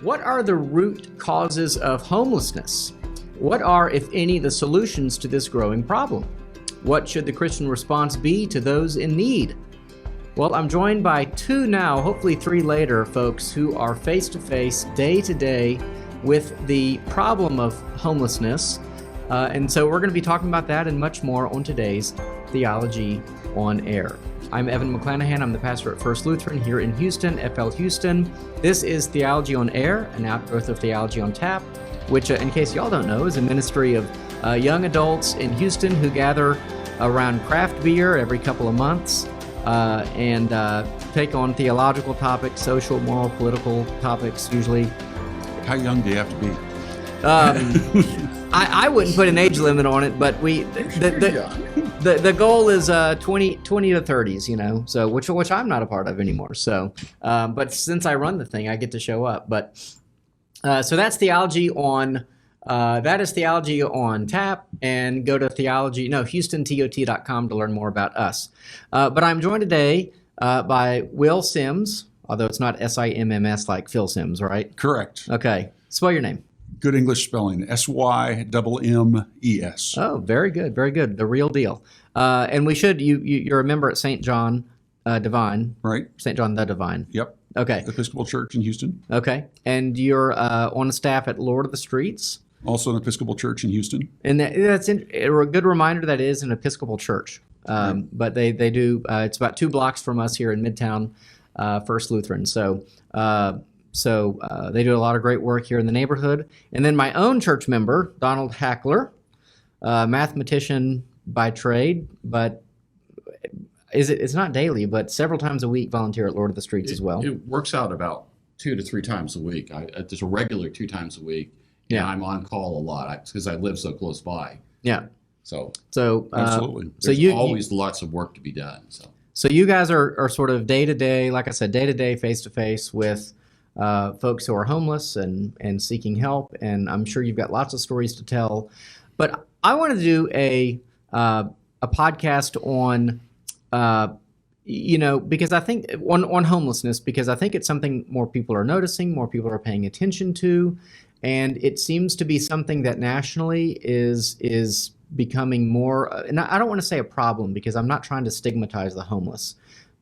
What are the root causes of homelessness? What are, if any, the solutions to this growing problem? What should the Christian response be to those in need? Well, I'm joined by two now, hopefully three later, folks who are face-to-face, day-to-day with the problem of homelessness. And so we're going to be talking about that and much more on today's Theology on Air. I'm Evan McClanahan. I'm the pastor at First Lutheran here in Houston, FL Houston. This is Theology on Air, an outgrowth of Theology on Tap, which, in case y'all don't know, is a ministry of young adults in Houston who gather around craft beer every couple of months and take on theological topics, social, moral, political topics, usually. How young do you have to be? I wouldn't put an age limit on it, but the goal is 20 to 30s, you know, so which I'm not a part of anymore. So, but since I run the thing, I get to show up. But so that's Theology on. That is Theology on Tap, and go to HoustonTOT.com to learn more about us. But I'm joined today by Will Symmes, although it's not Simms like Phil Simms, right? Correct. Okay. Spell your name. Good English spelling. Symmes. Oh, very good. Very good. The real deal. And we should, you're a member at St. John Divine. Right. St. John the Divine. Yep. Okay. Episcopal Church in Houston. Okay. And you're on the staff at Lord of the Streets. Also an Episcopal Church in Houston. And that's a good reminder that it is an Episcopal church. Right. But they do, it's about 2 blocks from us here in Midtown, First Lutheran. So they do a lot of great work here in the neighborhood. And then my own church member, Donald Hackler, mathematician by trade, but it's not daily, but several times a week volunteer at Lord of the Streets as well. It works out about 2 to 3 times a week. There's a regular 2 times a week. Yeah. And I'm on call a lot because I live so close by. Yeah. So absolutely. There's always lots of work to be done. So you guys are sort of day-to-day, like I said, day-to-day, face-to-face with folks who are homeless and seeking help, and I'm sure you've got lots of stories to tell. But I want to do a podcast on, because I think on homelessness, because I think it's something more people are noticing, more people are paying attention to, and it seems to be something that nationally is becoming more. And I don't want to say a problem because I'm not trying to stigmatize the homeless,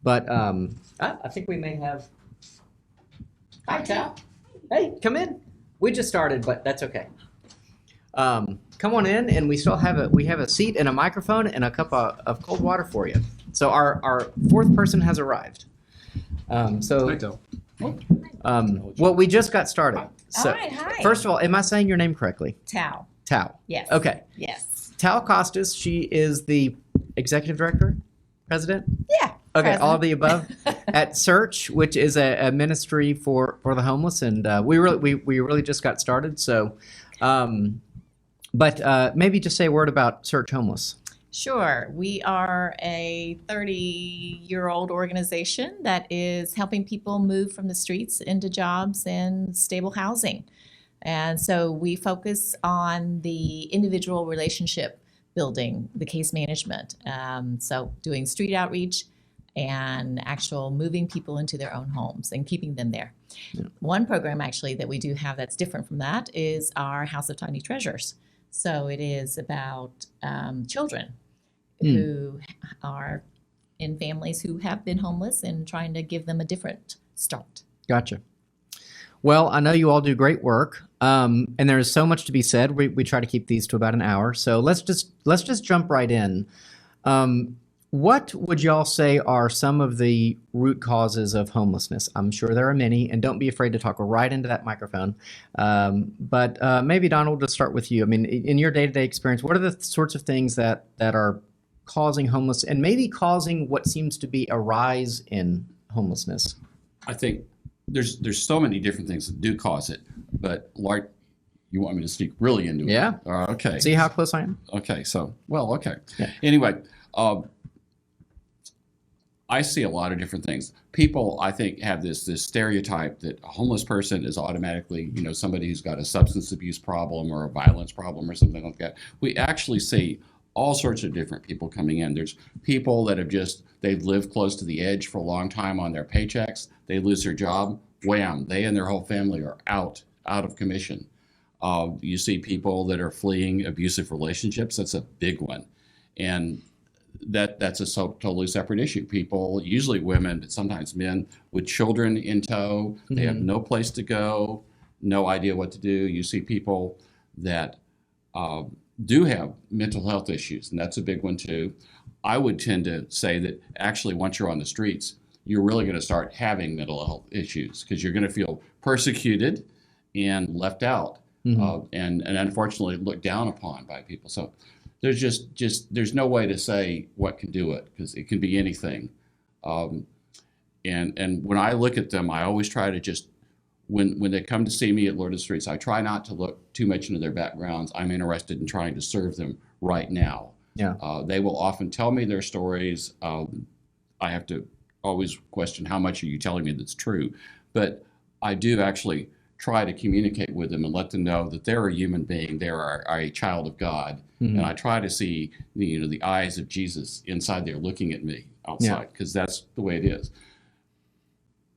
but I think we may have. Hi, Thao. Hey, come in. We just started, but that's okay. Come on in, and we have a seat and a microphone and a cup of cold water for you. So our 4th person has arrived. Well, we just got started. So, all right, hi. First of all, am I saying your name correctly? Thao. Thao. Yes. Okay. Yes. Thao Costis. She is the executive director, president. Yeah. Okay, President. all of the above at Search, which is a ministry for the homeless, and we really just got started. So, but maybe just say a word about Search Homeless. Sure. We are a 30-year-old organization that is helping people move from the streets into jobs and stable housing. And so we focus on the individual relationship building, the case management. So doing street outreach and actual moving people into their own homes and keeping them there. Yeah. One program actually that we do have that's different from that is our House of Tiny Treasures. So it is about children who are in families who have been homeless and trying to give them a different start. Gotcha. Well, I know you all do great work, and there is so much to be said. We try to keep these to about an hour, so let's just jump right in. What would y'all say are some of the root causes of homelessness? I'm sure there are many, and don't be afraid to talk right into that microphone. But maybe, Donald, to start with you. I mean, in your day-to-day experience, what are the sorts of things that are causing homeless and maybe causing what seems to be a rise in homelessness? I think there's so many different things that do cause it, but like, you want me to speak really into it? Yeah. Okay. See how close I am? Okay. So, okay. Yeah. Anyway, I see a lot of different things. People, I think, have this stereotype that a homeless person is automatically, somebody who's got a substance abuse problem or a violence problem or something like that. We actually see all sorts of different people coming in. There's people that they've lived close to the edge for a long time on their paychecks. They lose their job. wham, they and their whole family are out of commission. You see people that are fleeing abusive relationships. That's a big one. And that's a totally separate issue. People, usually women, but sometimes men, with children in tow, they have no place to go, no idea what to do. You see people that do have mental health issues, and that's a big one too. I would tend to say that actually once you're on the streets, you're really going to start having mental health issues because you're going to feel persecuted and left out, and unfortunately looked down upon by people. So there's just there's no way to say what can do it because it can be anything. And when I look at them, I always try to just when they come to see me at Lord of the Streets, I try not to look too much into their backgrounds. I'm interested in trying to serve them right now. Yeah. They will often tell me their stories. I have to always question how much are you telling me that's true, but I do actually try to communicate with them and let them know that they're a human being, they're a child of God, and I try to see the eyes of Jesus inside there looking at me outside because that's the way it is.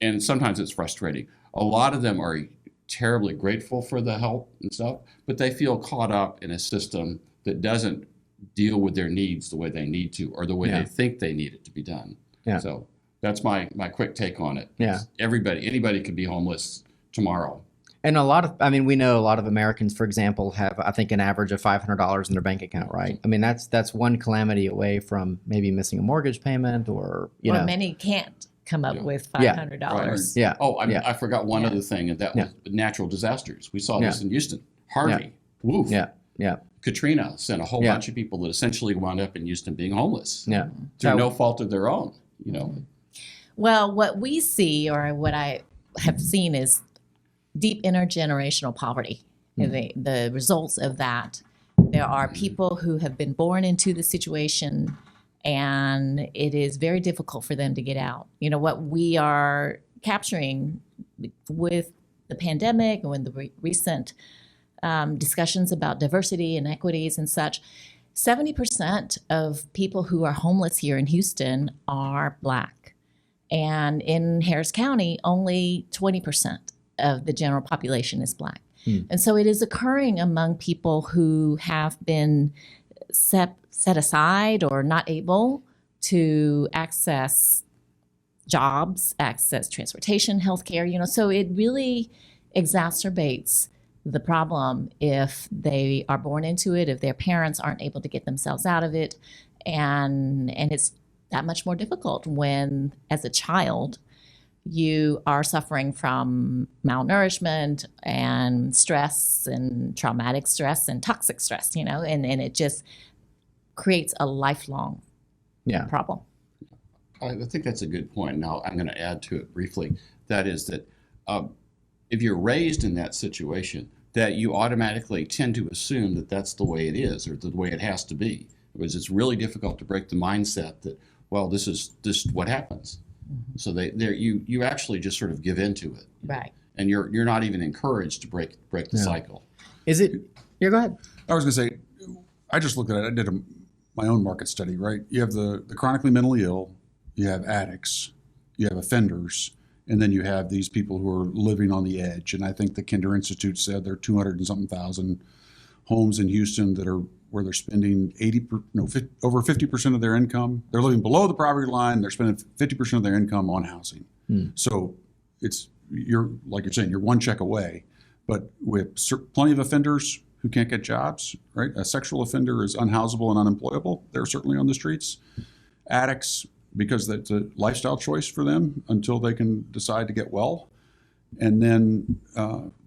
And sometimes it's frustrating. A lot of them are terribly grateful for the help and stuff, but they feel caught up in a system that doesn't deal with their needs the way they need to or the way they think they need it to be done. Yeah. So that's my quick take on it. Yeah. Anybody could be homeless tomorrow. And we know a lot of Americans, for example, have, I think, an average of $500 in their bank account, right? I mean, that's one calamity away from maybe missing a mortgage payment or many can't come up with $500. Right. Yeah. Oh, I forgot one other thing, and that was natural disasters. We saw this in Houston. Harvey. Woof. Yeah. Katrina sent a whole bunch of people that essentially wound up in Houston being homeless. Yeah. Through no fault of their own, Well, what we see or what I have seen is deep intergenerational poverty. The results of that. There are people who have been born into the situation and it is very difficult for them to get out. What we are capturing with the pandemic and with the recent discussions about diversity and equities and such, 70% of people who are homeless here in Houston are Black. And in Harris County, only 20% of the general population is Black. And so it is occurring among people who have been set aside or not able to access jobs, access transportation, healthcare, so it really exacerbates the problem if they are born into it, if their parents aren't able to get themselves out of it. And it's that much more difficult when, as a child, you are suffering from malnourishment and stress and traumatic stress and toxic stress, and it just creates a lifelong problem. I think that's a good point. Now, I'm going to add to it briefly. That is that if you're raised in that situation, that you automatically tend to assume that that's the way it is or the way it has to be. Because it's really difficult to break the mindset that, well, this is what happens. So you actually just sort of give into it. Right. And you're not even encouraged to break the cycle. Is it? Yeah, go ahead. I was going to say, I just looked at it. I did my own market study, right? You have the chronically mentally ill, you have addicts, you have offenders, and then you have these people who are living on the edge. And I think the Kinder Institute said there are 200 and something thousand homes in Houston that are where they're spending over 50% of their income. They're living below the poverty line. They're spending 50% of their income on housing. So you're saying, you're one check away. But with plenty of offenders who can't get jobs, right? A sexual offender is unhousable and unemployable. They're certainly on the streets. Addicts, because that's a lifestyle choice for them until they can decide to get well. And then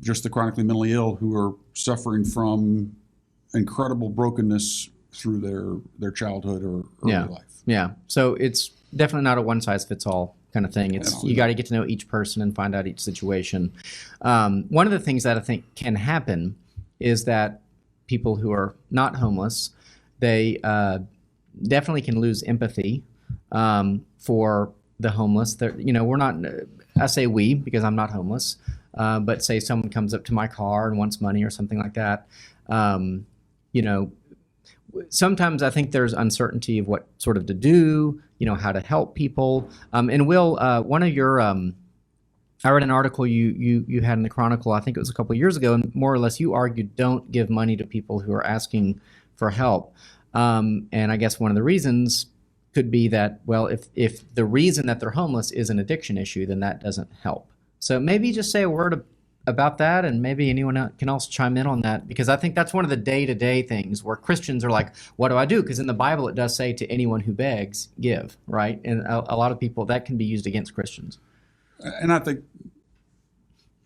just the chronically mentally ill who are suffering from incredible brokenness through their childhood or early life. Yeah. So it's definitely not a one size fits all kind of thing. You got to get to know each person and find out each situation. One of the things that I think can happen is that people who are not homeless, they definitely can lose empathy for the homeless. We're not, I say we because I'm not homeless, but say someone comes up to my car and wants money or something like that. Sometimes I think there's uncertainty of what sort of to do, how to help people. And Will, one of your I read an article you had in the Chronicle, I think it was a couple of years ago, and more or less you argued don't give money to people who are asking for help. And I guess one of the reasons could be that, well, if the reason that they're homeless is an addiction issue, then that doesn't help. So maybe just say a word about that, and maybe anyone can also chime in on that, because I think that's one of the day-to-day things where Christians are like, what do I do? Because in the Bible it does say to anyone who begs, give, right? And a lot of people, that can be used against Christians. And I think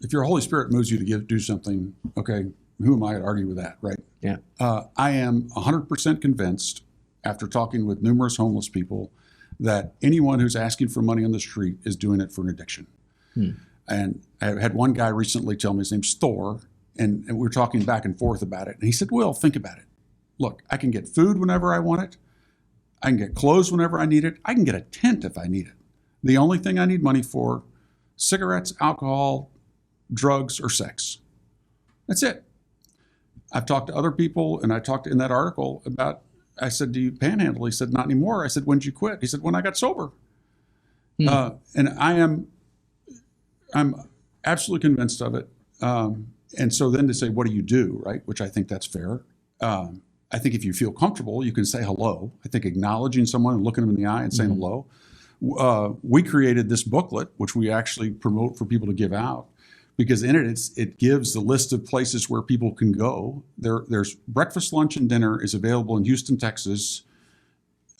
if your Holy Spirit moves you to do something, okay, who am I to argue with that, right? Yeah. I am 100% convinced, after talking with numerous homeless people, that anyone who's asking for money on the street is doing it for an addiction. And I had one guy recently tell me, his name's Thor, and we were talking back and forth about it. And he said, Will, think about it. Look, I can get food whenever I want it. I can get clothes whenever I need it. I can get a tent if I need it. The only thing I need money for, cigarettes, alcohol, drugs, or sex. That's it. I've talked to other people, and I talked in that article about, I said, do you panhandle? He said, not anymore. I said, when did you quit? He said, when I got sober. And I'm absolutely convinced of it. And so then to say, what do you do, right? Which I think that's fair. I think if you feel comfortable, you can say hello. I think acknowledging someone and looking them in the eye and saying hello. We created this booklet, which we actually promote for people to give out, because in it gives the list of places where people can go. There's breakfast, lunch, and dinner is available in Houston, Texas,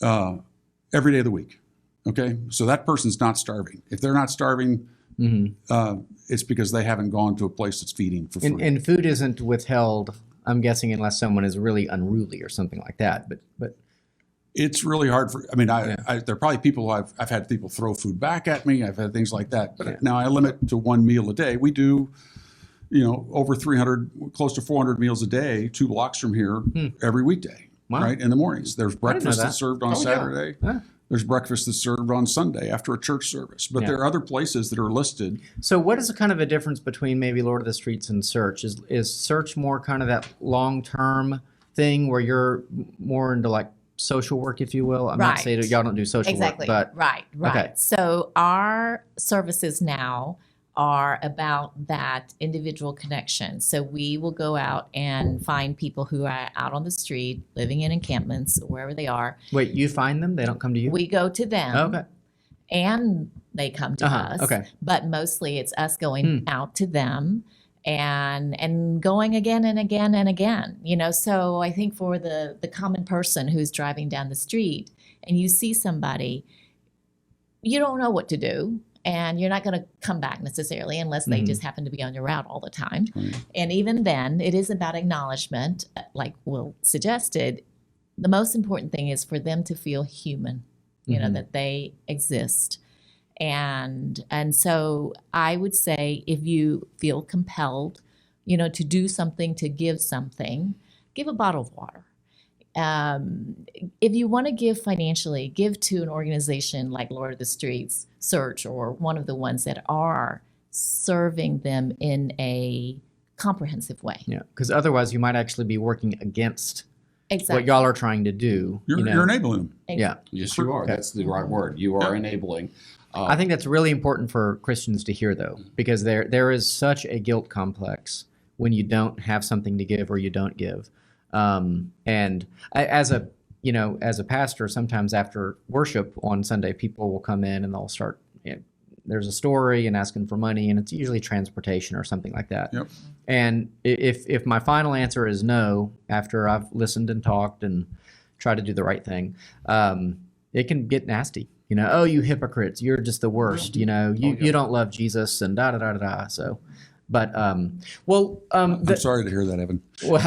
every day of the week. Okay, so that person's not starving. If they're not starving, it's because they haven't gone to a place that's feeding for free. And food isn't withheld, I'm guessing, unless someone is really unruly or something like that. But it's really hard for. I mean, there are probably people I've had people throw food back at me. I've had things like that. But now I limit to one meal a day. We do, over 300, close to 400 meals a day, 2 blocks from here, every weekday. Wow. Right in the mornings. There's breakfast that's served on Saturday. Yeah. There's breakfast that's served on Sunday after a church service. But there are other places that are listed. So what is the kind of a difference between maybe Lord of the Streets and Search? Is Search more kind of that long-term thing where you're more into like social work, if you will? I'm not saying that y'all don't do social work, but right. Okay. So our services now are about that individual connection. So we will go out and find people who are out on the street, living in encampments, wherever they are. Wait, you find them? They don't come to you? We go to them. Okay. And they come to us. Okay. But mostly it's us going out to them and going again and again and again. So I think for the common person who's driving down the street and you see somebody, you don't know what to do. And you're not going to come back necessarily unless they just happen to be on your route all the time. And even then, it is about acknowledgement, like Will suggested. The most important thing is for them to feel human, that they exist. And so I would say if you feel compelled, to do something, to give something, give a bottle of water. If you want to give financially, give to an organization like Lord of the Streets, Search, or one of the ones that are serving them in a comprehensive way. Yeah, because otherwise you might actually be working against what y'all are trying to do. You're enabling them. Yeah. Yes, you are. That's the right word. You are enabling. I think that's really important for Christians to hear, though, because there is such a guilt complex when you don't have something to give or you don't give. And as a pastor, sometimes after worship on Sunday, people will come in and they'll start, there's a story and asking for money, and it's usually transportation or something like that. Yep. And if my final answer is no, after I've listened and talked and tried to do the right thing, it can get nasty. Oh, you hypocrites, you're just the worst. You don't love Jesus and da da da da da. So. But, I'm sorry to hear that, Evan. Well,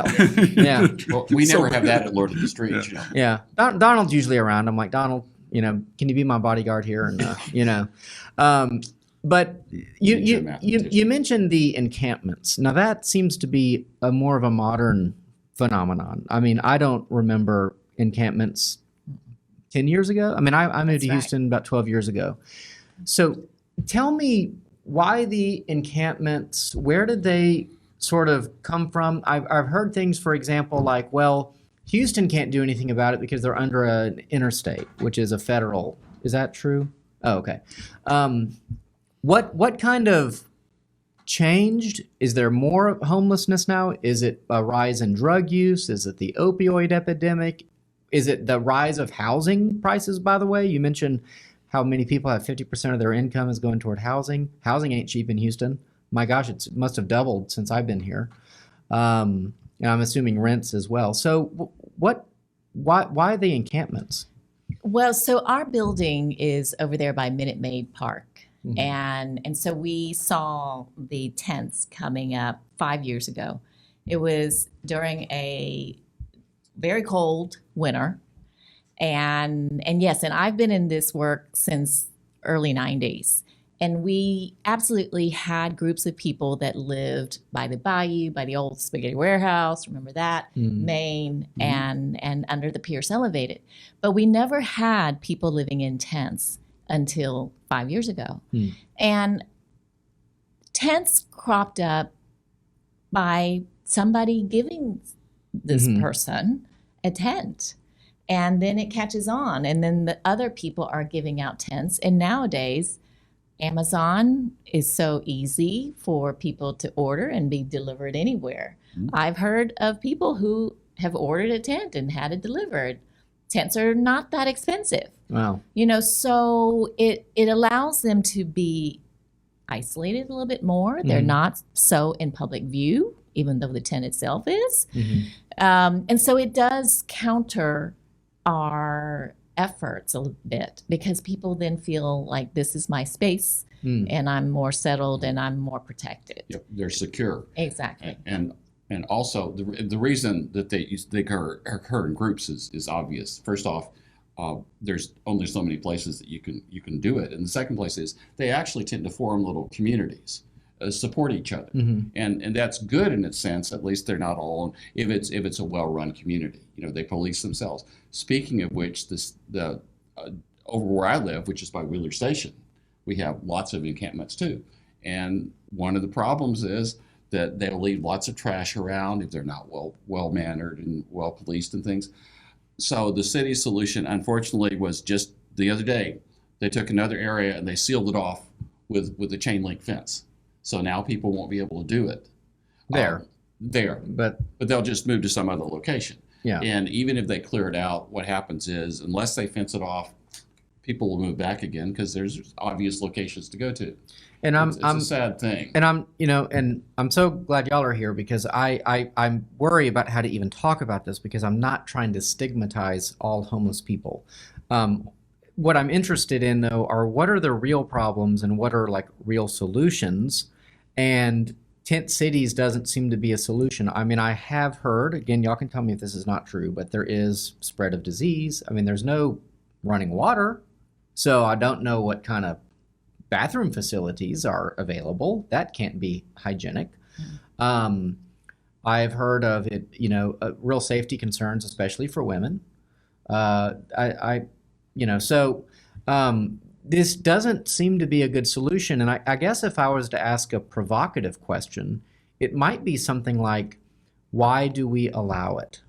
yeah. Well, we never have that at Lord of the Streets. Yeah. Donald's usually around. I'm like, Donald, can you be my bodyguard here? And, but you mentioned the encampments. Now that seems to be more of a modern phenomenon. I mean, I don't remember encampments 10 years ago. I mean, I moved to Houston about 12 years ago. So tell me, why the encampments? Where did they sort of come from? I've heard things, for example, like, well, Houston can't do anything about it because they're under an interstate, which is a federal. Is that true? Oh, okay. What kind of changed? Is there more homelessness now? Is it a rise in drug use? Is it the opioid epidemic? Is it the rise of housing prices, by the way? You mentioned how many people have 50% of their income is going toward housing. Housing ain't cheap in Houston. My gosh, it must have doubled since I've been here. And I'm assuming rents as well. So why the encampments? Well, so our building is over there by Minute Maid Park. Mhm. And so we saw the tents coming up 5 years ago. It was during a very cold winter. And yes, and I've been in this work since early 90s. And we absolutely had groups of people that lived by the bayou, by the old spaghetti warehouse, remember that, Maine, and under the Pierce Elevated. But we never had people living in tents until 5 years ago. And tents cropped up by somebody giving this person a tent. And then it catches on. And then the other people are giving out tents. And nowadays, Amazon is so easy for people to order and be delivered anywhere. I've heard of people who have ordered a tent and had it delivered. Tents are not that expensive. Wow. You know, so it allows them to be isolated a little bit more. They're not so in public view, even though the tent itself is. And so it does counter our efforts a little bit because people then feel like this is my space and I'm more settled and I'm more protected. Yep, they're secure. Exactly. And also the reason that they occur in groups is obvious. First off, there's only so many places that you can do it, and the second place is they actually tend to form little communities, support each other, and that's good in its sense. At least they're not all alone. If it's a well-run community, you know, they police themselves. Speaking of which, over where I live, which is by Wheeler Station, we have lots of encampments too, and one of the problems is that they'll leave lots of trash around if they're not well mannered and well policed and things. So the city's solution, unfortunately, was just the other day, they took another area and they sealed it off with a chain link fence. So now people won't be able to do it There. but they'll just move to some other location. Yeah. And even if they clear it out, what happens is, unless they fence it off, people will move back again because there's obvious locations to go to. And It's a sad thing. And I'm so glad y'all are here because I'm worried about how to even talk about this because I'm not trying to stigmatize all homeless people. What I'm interested in though are what are the real problems and what are like real solutions. And tent cities doesn't seem to be a solution. I mean, I have heard, again, y'all can tell me if this is not true, but there is spread of disease. I mean, there's no running water. So I don't know what kind of bathroom facilities are available. That can't be hygienic. I've heard of it, real safety concerns, especially for women. This doesn't seem to be a good solution. And I guess if I was to ask a provocative question, it might be something like, why do we allow it?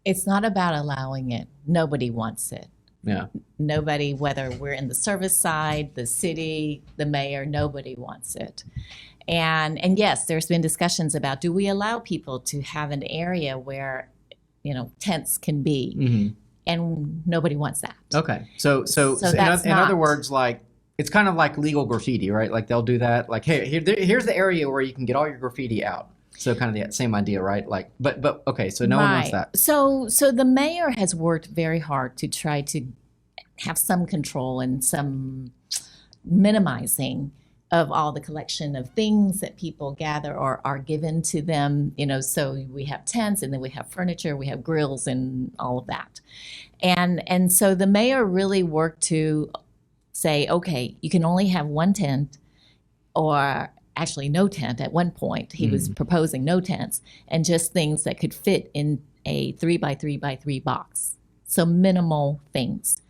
It's not about allowing it. Nobody wants it. Yeah. Nobody, whether we're in the service side, the city, the mayor, nobody wants it. And yes, there's been discussions about, do we allow people to have an area where, tents can be? And nobody wants that. Okay. So in other words, like, it's kind of like legal graffiti, right? Like they'll do that. Like, hey, here's the area where you can get all your graffiti out. So kind of the same idea, right? Like, but okay, so no one wants that. So the mayor has worked very hard to try to have some control and some minimizing of all the collection of things that people gather or are given to them. So we have tents and then we have furniture, we have grills and all of that. And so the mayor really worked to say, okay, you can only have one tent or actually no tent. At one point he was proposing no tents and just things that could fit in a 3x3x3 box. So minimal things.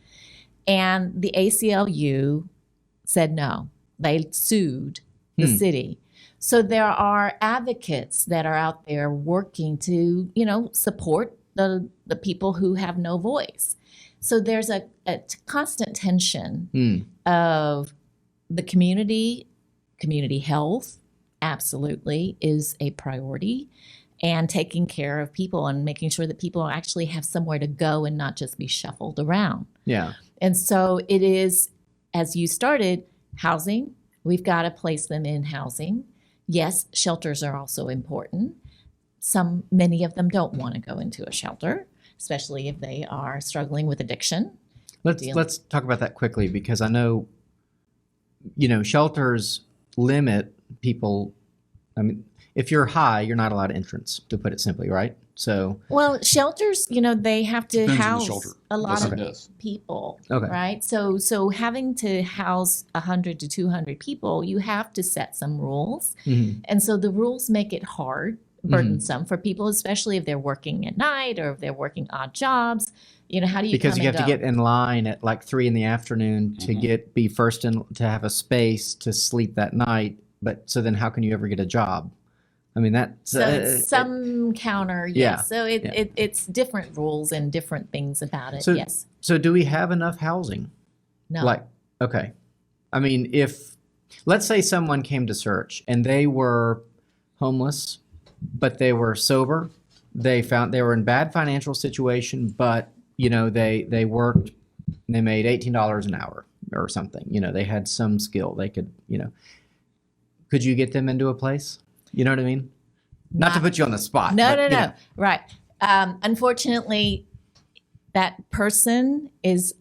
And the ACLU said no. They sued the city. So there are advocates that are out there working to, support the people who have no voice. So there's a constant tension of the community health absolutely is a priority, and taking care of people and making sure that people actually have somewhere to go and not just be shuffled around. Yeah. And so it is, as you started, housing. We've got to place them in housing. Yes, shelters are also important. Many of them don't want to go into a shelter, especially if they are struggling with addiction. Let's talk about that quickly, because I know, shelters limit people. I mean, if you're high, you're not allowed entrance, to put it simply, right? So, well, shelters, they have to Depends on the house shelter. a lot Yes, of it does. people, Okay. right? So having to house 100 to 200 people, you have to set some rules. mhm. And so the rules make it hard, burdensome for people, especially if they're working at night or if they're working odd jobs. How do you Because come you and have to go? get in line at like 3 p.m. to be first in, to have a space to sleep that night. But so then how can you ever get a job? I mean, that's So it's some counter, yeah, yes. So it's different rules and different things about it, So- yes. So do we have enough housing? No. Okay. I mean, let's say someone came to search and they were homeless, but they were sober. They found they were in bad financial situation, but they worked, and they made $18 an hour or something. They had some skill. They could, could you get them into a place? You know what I mean? Not to put you on the spot. No, but, no. Right. Unfortunately, that person is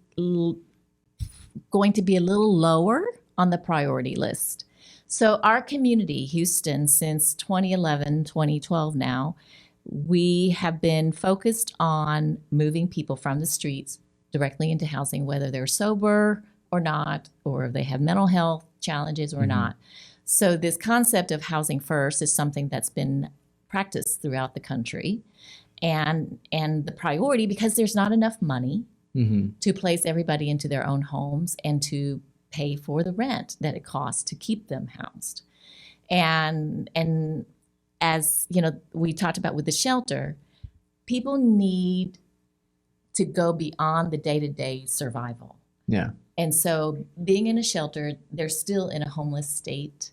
going to be a little lower on the priority list. So our community, Houston, since 2011, 2012 now, we have been focused on moving people from the streets directly into housing, whether they're sober or not, or if they have mental health challenges or not. So this concept of housing first is something that's been practiced throughout the country. And the priority, because there's not enough money to place everybody into their own homes and to pay for the rent that it costs to keep them housed. And as we talked about with the shelter, people need to go beyond the day-to-day survival. Yeah. And so being in a shelter, they're still in a homeless state,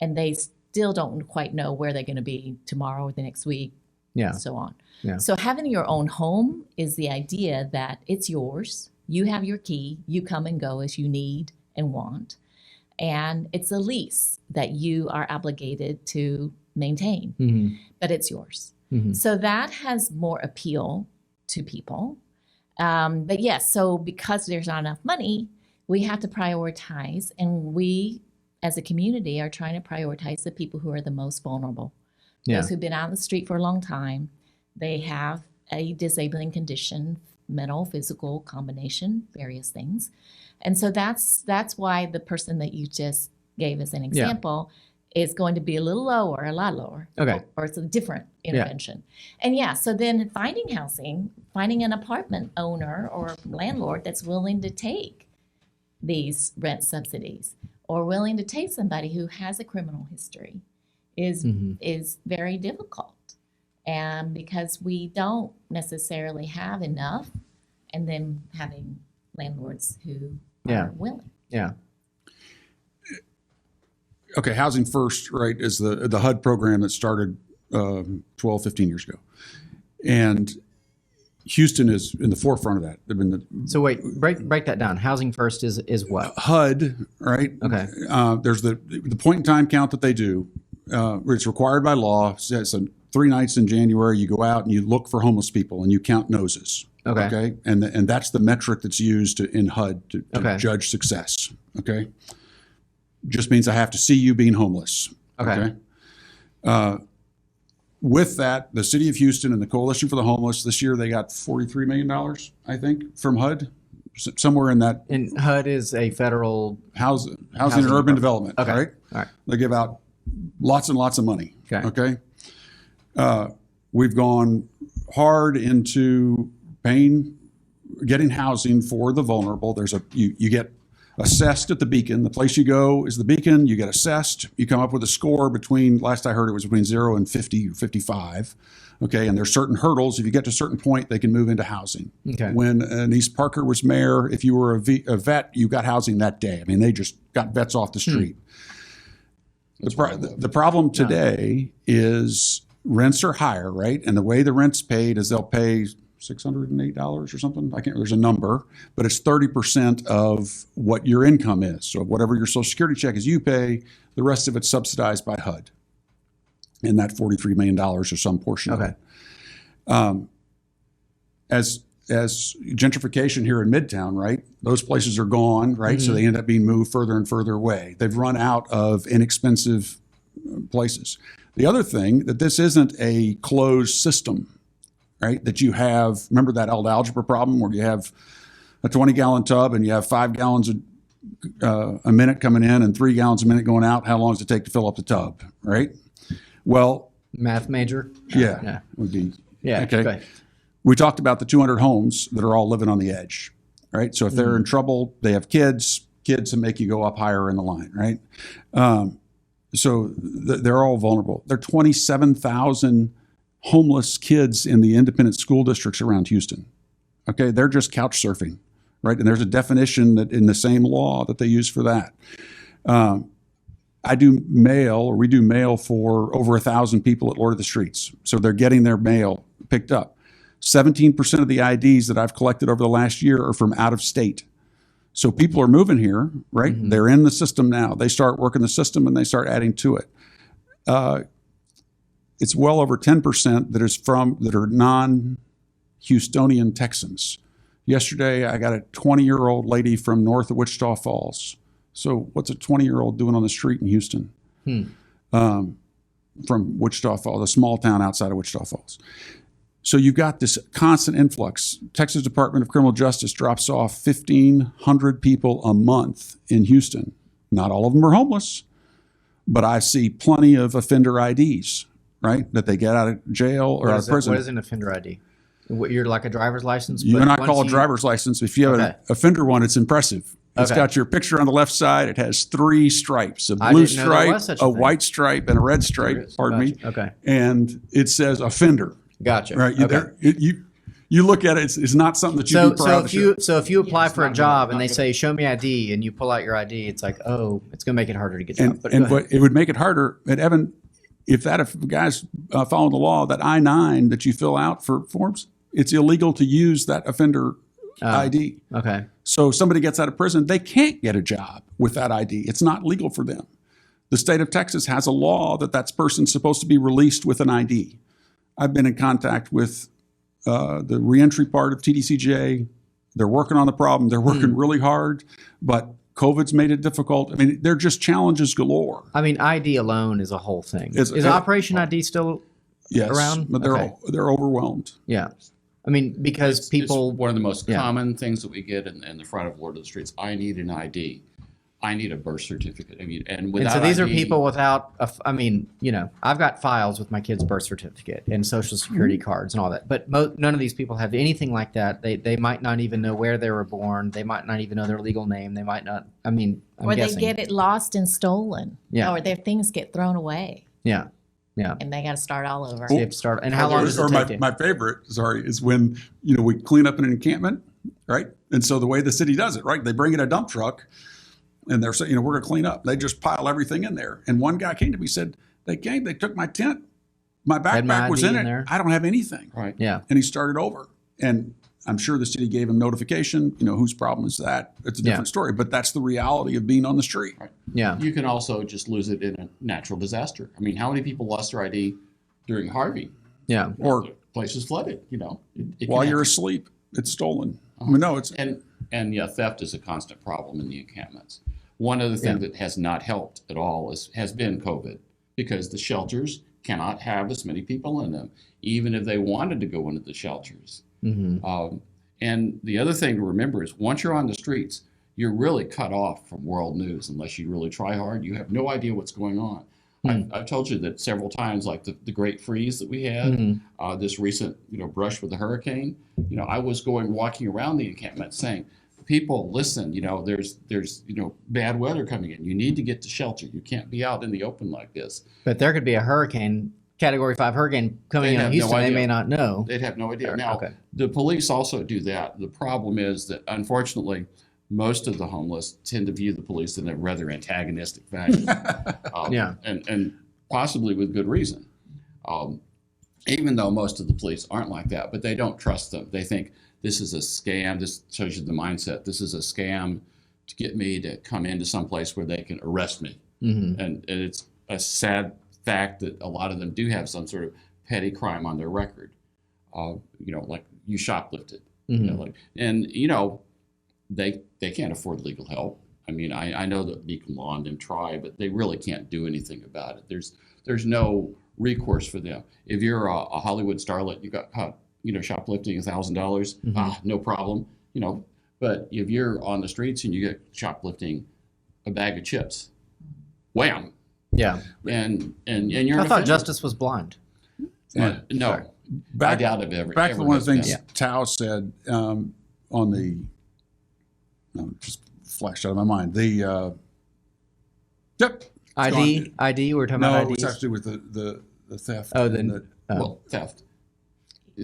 and they still don't quite know where they're going to be tomorrow or the next week, Yeah. and so on. Yeah. So having your own home is the idea that it's yours. You have your key. You come and go as you need and want. And it's a lease that you are obligated to maintain, but it's yours. So that has more appeal to people. But yes, so because there's not enough money, we have to prioritize, and we as a community are trying to prioritize the people who are the most vulnerable. Yeah. Those who've been out on the street for a long time. They have a disabling condition, mental, physical combination, various things. And so that's why the person that you just gave as an example is going to be a little lower, a lot lower. Okay. Or it's a different intervention. And so then finding housing, finding an apartment owner or landlord that's willing to take these rent subsidies or willing to take somebody who has a criminal history is very difficult. And because we don't necessarily have enough, and then having landlords who are willing. Yeah. Okay, Housing First, right, is the HUD program that started 12, 15 years ago. And Houston is in the forefront of that. They've been So wait, break that down. Housing First is what? HUD, right? Okay. There's the point in time count that they do. It's required by law. So 3 nights in January, you go out and you look for homeless people and you count noses. Okay. And that's the metric that's used in HUD to Okay. judge success. Okay. Just means I have to see you being homeless. Okay. With that, the city of Houston and the Coalition for the Homeless, this year they got $43 million, I think, from HUD, somewhere in that. And HUD is a federal. Housing and Housing urban department. development, Okay. right? All right. They give out lots and lots of money. Okay. We've gone hard into getting housing for the vulnerable. There's you get assessed at the beacon. The place you go is the beacon. You get assessed. You come up with a score between, last I heard, it was between 0 and 50 or 55. Okay, and there's certain hurdles. If you get to a certain point, they can move into housing. Okay. When East Parker was mayor, if you were a vet, you got housing that day. I mean, they just got vets off the street. The problem today is rents are higher, right? And the way the rent's paid is they'll pay $608 or something. I can't. There's a number, but it's 30% of what your income is. So whatever your Social Security check is, you pay. The rest of it's subsidized by HUD, and that $43 million or some portion of it. As gentrification here in Midtown, right? Those places are gone, right? So they end up being moved further and further away. They've run out of inexpensive places. The other thing, that this isn't a closed system, right? That you have, remember that old algebra problem where you have a 20-gallon tub and you have 5 gallons a minute coming in and 3 gallons a minute going out. How long does it take to fill up the tub, right? Well, Math major? yeah. Would be, Yeah. okay. Go ahead. We talked about the 200 homes that are all living on the edge, right? So if they're in trouble, they have kids that make you go up higher in the line, right? So they're all vulnerable. There are 27,000 homeless kids in the independent school districts around Houston. Okay, they're just couch surfing, right? And there's a definition that in the same law that they use for that. We do mail for over 1,000 people at Lord of the Streets. So they're getting their mail picked up. 17% of the IDs that I've collected over the last year are from out of state. So people are moving here, right? They're in the system now. They start working the system and they start adding to it. It's well over 10% that are non-Houstonian Texans. Yesterday, I got a 20-year-old lady from north of Wichita Falls. So what's a 20-year-old doing on the street in Houston? From Wichita Falls, a small town outside of Wichita Falls. So you've got this constant influx. Texas Department of Criminal Justice drops off 1,500 people a month in Houston. Not all of them are homeless, but I see plenty of offender IDs, right? That they get out of jail or out of prison. What is an offender ID? You're like a driver's license? You and I call a driver's license. If you have an offender one, it's impressive. It's got your picture on the left side. It has 3 stripes, a blue stripe, a white stripe, and a red stripe, pardon me. Okay. And it says offender. Gotcha. Right. You look at it, it's not something that you'd be proud to show. So if you apply for a job and they say, show me ID, and you pull out your ID, it's like, oh, it's going to make it harder to get a job. But it would make it harder. And Evan, if guys follow the law, that I-9 that you fill out for forms, it's illegal to use that offender ID. Okay. So somebody gets out of prison, they can't get a job with that ID. It's not legal for them. The state of Texas has a law that person's supposed to be released with an ID. I've been in contact with the reentry part of TDCJ. They're working on the problem. They're working really hard, but COVID's made it difficult. I mean, they're just challenges galore. I mean, ID alone is a whole thing. Is Operation ID still around? But they're overwhelmed. Yeah. I mean, because It's one of the most common things that we get in the front of Lord of the Streets. I need an ID. I need a birth certificate. I mean, and without so these ID, are people without, I've got files with my kid's birth certificate and social security cards and all that, but none of these people have anything like that. They might not even know where they were born. They might not even know their legal name. They might not, I'm Or guessing. they get it lost and stolen. Yeah. Or their things get thrown away. Yeah. Yeah. And they got to start all over. So you have to start, and how long does it take? My favorite, is when, we clean up in an encampment, right? And so the way the city does it, right? They bring in a dump truck and they're saying, we're going to clean up. They just pile everything in there. And one guy came to me and said, they took my tent. My backpack was in it. There. I don't have anything. Right. Yeah. And he started over. And I'm sure the city gave him notification. Whose problem is that? It's a different story. But that's the reality of being on the street. Right. Yeah. You can also just lose it in a natural disaster. I mean, how many people lost their ID during Harvey? Yeah. Or places flooded, It while can you're happen. asleep, it's stolen. No, it's And theft is a constant problem in the encampments. One of the things that has not helped at all has been COVID, because the shelters cannot have as many people in them, even if they wanted to go into the shelters. Mm-hmm. And the other thing to remember is once you're on the streets, you're really cut off from world news unless you really try hard. You have no idea what's going on. I've told you that several times, like the great freeze that we had, this recent brush with the hurricane. I was walking around the encampment saying, people listen. There's bad weather coming in. You need to get to shelter. You can't be out in the open like this. But there could be a hurricane, Category 5 hurricane coming in Houston. They may not know. They'd have no idea. Now, okay. The police also do that. The problem is that, unfortunately, most of the homeless tend to view the police in a rather antagonistic fashion. Yeah. And possibly with good reason. Even though most of the police aren't like that, but they don't trust them. They think this is a scam. This shows you the mindset. This is a scam to get me to come into some place where they can arrest me. Mm-hmm. And it's a sad fact that a lot of them do have some sort of petty crime on their record. Like you shoplifted. Mm-hmm. They can't afford legal help. I mean, I know that Beacon Law and them try, but they really can't do anything about it. There's no recourse for them. If you're a Hollywood starlet, you got caught, shoplifting $1,000, Mm-hmm. no problem, But if you're on the streets and you get shoplifting a bag of chips, wham. Yeah. And you're. I thought justice was blind. No. Back, I doubt it back to one of the things Yeah. Thao said on the, just flashed out of my mind. The, yep. ID, we're talking about No, IDs? it's actually with the theft. Oh, and Well, theft.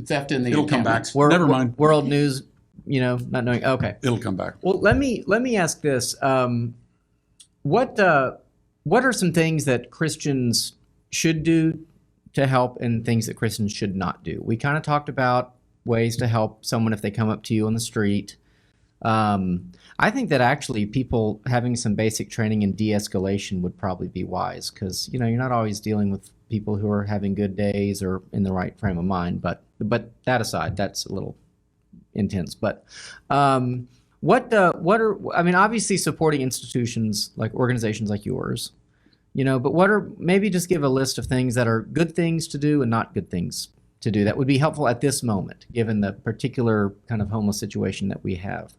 Theft in the it'll come back. encampments. Never mind. World news, not knowing. Okay. It'll come back. Well, let me ask this. What are some things that Christians should do to help and things that Christians should not do? We kind of talked about ways to help someone if they come up to you on the street. I think that actually people having some basic training in de-escalation would probably be wise because, you're not always dealing with people who are having good days or in the right frame of mind. But that aside, that's a little intense. But obviously supporting institutions like organizations like yours, but maybe just give a list of things that are good things to do and not good things to do that would be helpful at this moment, given the particular kind of homeless situation that we have.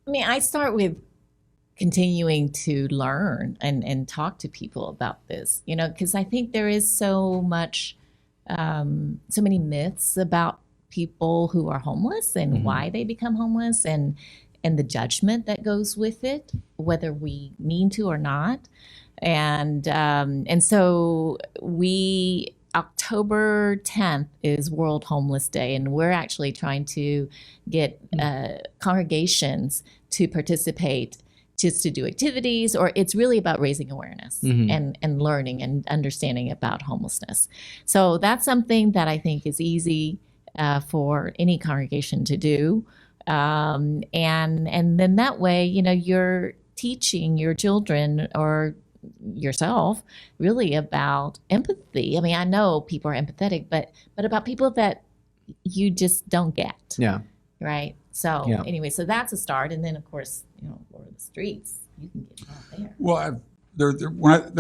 I mean, I start with continuing to learn and talk to people about this, because I think there is so many myths about people who are homeless and Mm-hmm. why they become homeless and the judgment that goes with it, whether we mean to or not. And so October 10th is World Homeless Day, and we're actually trying to get congregations to participate just to do activities, or it's really about raising awareness Mm-hmm. and learning and understanding about homelessness. So that's something that I think is easy for any congregation to do. And then that way, you're teaching your children or yourself really about empathy. I mean, I know people are empathetic, but about people that you just don't get. Yeah. Right. So Yeah. anyway, so that's a start. And then of course, for the streets, you can get involved there. Well, there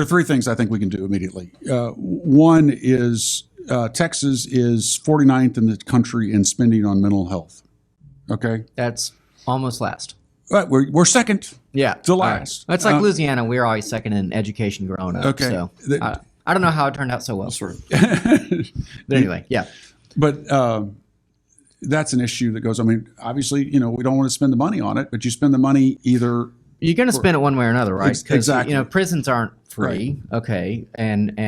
are three things I think we can do immediately. One is Texas is 49th in the country in spending on mental health. Okay. That's almost last. We're second. Yeah. To All right. last. That's like Louisiana. We were always second in education growing up. Okay. So I don't know how it turned out so well. Sort of. But anyway, yeah. But that's an issue that goes, obviously, we don't want to spend the money on it, but you spend the money either. You're going to spend it one way or another, right? 'Cause, Exactly. Prisons aren't free. Right. Okay. And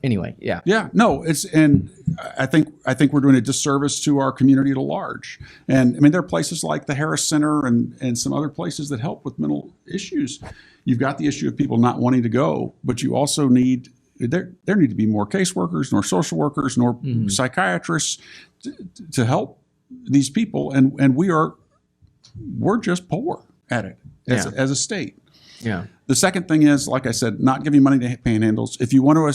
anyway, yeah. Yeah, no, and I think we're doing a disservice to our community at large. And there are places like the Harris Center and some other places that help with mental issues. You've got the issue of people not wanting to go, but you also there need to be more caseworkers, nor social workers, nor psychiatrists to help these people. And we're just poor at it as a state. Yeah. The second thing is, like I said, not giving money to panhandles. If you want to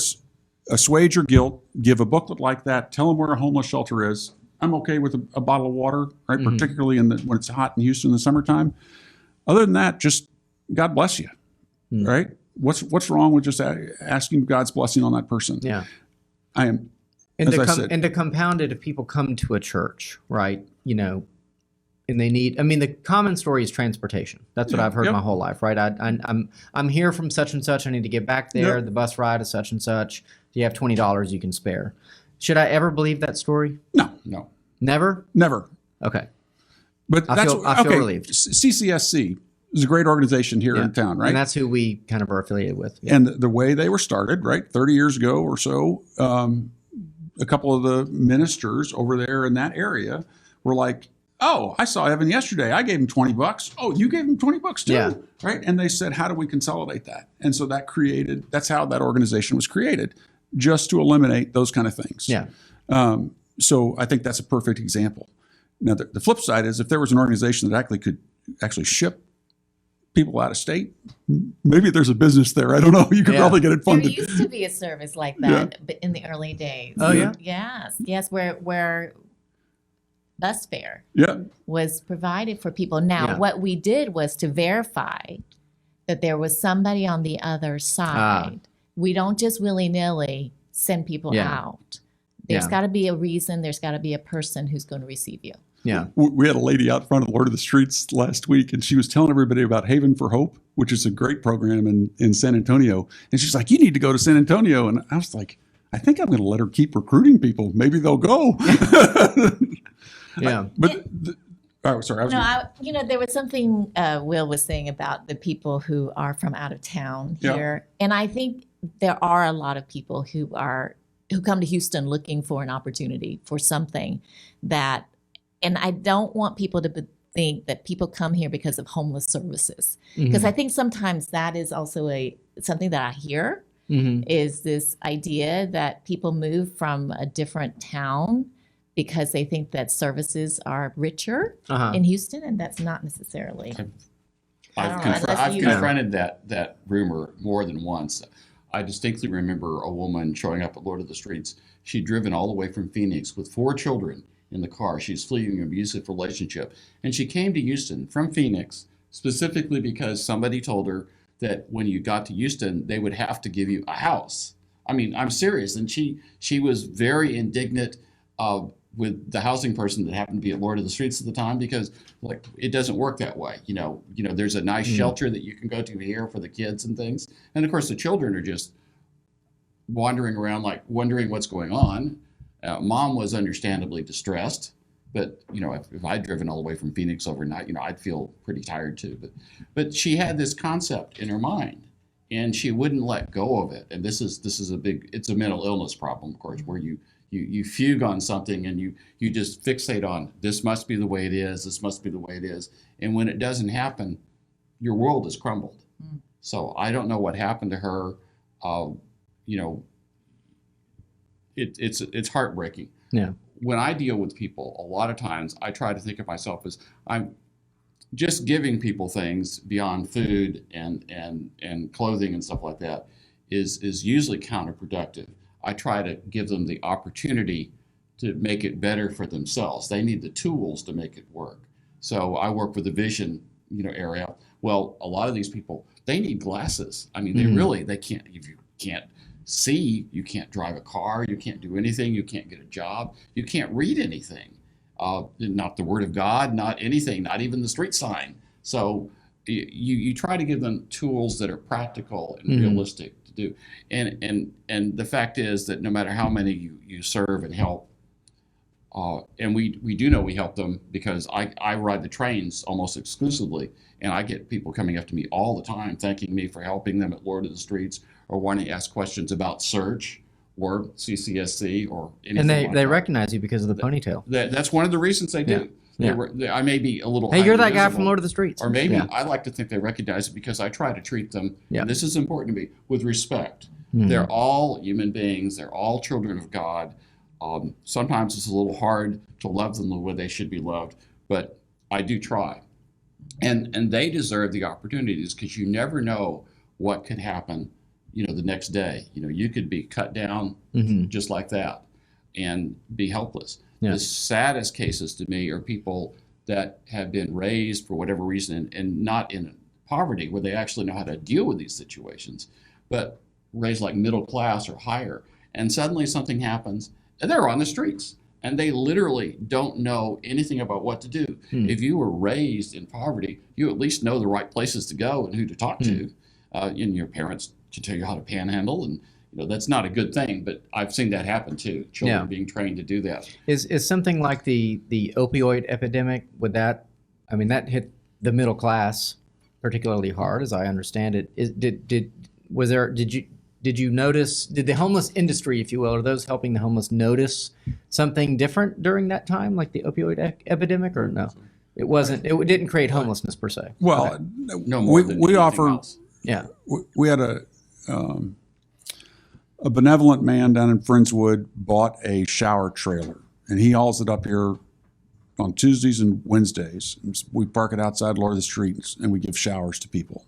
assuage your guilt, give a booklet like that, tell them where a homeless shelter is. I'm okay with a bottle of water, right? Mm-hmm. Particularly when it's hot in Houston in the summertime. Other than that, just God bless you, right? What's wrong with just asking God's blessing on that person? Yeah. I am, And as I said, to compound it, if people come to a church, right, and they need, the common story is transportation. That's what I've heard my whole life, right? I'm here from such and such. I need to get back there. Yep. The bus ride is such and such. Do you have $20 you can spare? Should I ever believe that story? no, No. Never? never. Okay. But I feel relieved. CCSC is a great organization here in town, right? And that's who we kind of are affiliated with. And the way they were started, right, 30 years ago or so, a couple of the ministers over there in that area were like, oh, I saw Evan yesterday. I gave him $20. Oh, you gave him $20 too, Yeah. right? And they said, how do we consolidate that? And so that's how that organization was created, just to eliminate those kind of things. Yeah. So I think that's a perfect example. Now, the flip side is if there was an organization that could actually ship people out of state, maybe there's a business there. I don't know. You could probably get it There funded. used to be a service like that but in the early days. Oh, yeah? Yes, where bus fare Yeah. was provided for people. Now, what we did was to verify that there was somebody on the other side. We don't just willy-nilly send people out. There's got to be a reason. There's got to be a person who's going to receive you. Yeah. We had a lady out front of the Lord of the Streets last week, and she was telling everybody about Haven for Hope, which is a great program in San Antonio. And she's like, you need to go to San Antonio. And I was like, I think I'm going to let her keep recruiting people. Maybe they'll go. Yeah. Sorry. There was something Will was saying about the people who are from out of town here. And I think there are a lot of people who come to Houston looking for an opportunity for something that, and I don't want people to think that people come here because of homeless services. Because I think sometimes that is also something that I hear is this idea that people move from a different town because they think that services are richer in Houston, and that's not necessarily. I've confronted that rumor more than once. I distinctly remember a woman showing up at Lord of the Streets. She'd driven all the way from Phoenix with 4 children in the car. She's fleeing an abusive relationship. And she came to Houston from Phoenix specifically because somebody told her that when you got to Houston, they would have to give you a house. I mean, I'm serious. And she was very indignant with the housing person that happened to be at Lord of the Streets at the time, because like it doesn't work that way. You know, there's a nice shelter that you can go to here for the kids and things. And of course the children are just wandering around like wondering what's going on. Mom was understandably distressed, but if I'd driven all the way from Phoenix overnight, I'd feel pretty tired too. But she had this concept in her mind, and she wouldn't let go of it. And this is it's a mental illness problem, of course, where you fugue on something and you just fixate on this must be the way it is. This must be the way it is. And when it doesn't happen, your world has crumbled. So I don't know what happened to her. It's heartbreaking. Yeah. When I deal with people, a lot of times I try to think of myself as I'm just giving people things beyond food and clothing and stuff like that is usually counterproductive. I try to give them the opportunity to make it better for themselves. They need the tools to make it work. So I work with the vision, area. Well, a lot of these people, they need glasses. I mean, they can't, if you can't see, you can't drive a car, you can't do anything, you can't get a job, you can't read anything. Not the word of God, not anything, not even the street sign. So you try to give them tools that are practical and realistic to do. And the fact is that no matter how many you serve and help, and we do know we help them because I ride the trains almost exclusively, and I get people coming up to me all the time thanking me for helping them at Lord of the Streets, or wanting to ask questions about search or CCSC or anything. And they recognize you because of the ponytail. That's one of the reasons they do. I may be a little. Hey, you're that highly guy visible, from Lord of the Streets. Or maybe I like to think they recognize it because I try to treat them, and this is important to me, with respect. They're all human beings. They're all children of God. Sometimes it's a little hard to love them the way they should be loved, but I do try. And they deserve the opportunities, because you never know what could happen, the next day. You could be cut down just like that and be helpless. Yeah. The saddest cases to me are people that have been raised for whatever reason and not in poverty, where they actually know how to deal with these situations, but raised like middle class or higher. And suddenly something happens and they're on the streets, and they literally don't know anything about what to do. If you were raised in poverty, you at least know the right places to go and who to talk to. And your parents can tell you how to panhandle, and that's not a good thing, but I've seen that happen too. Children being trained to do that. Is something like the opioid epidemic, would that I mean, that hit the middle class particularly hard, as I understand it. Did you notice, did the homeless industry, if you will, or those helping the homeless notice something different during that time, like the opioid epidemic, or no? It wasn't, it didn't create homelessness per se. Well, Okay. No more than we anything offer, else. Yeah. we had a benevolent man down in Friendswood bought a shower trailer, and he hauls it up here on Tuesdays and Wednesdays. We park it outside Lord of the Streets, and we give showers to people.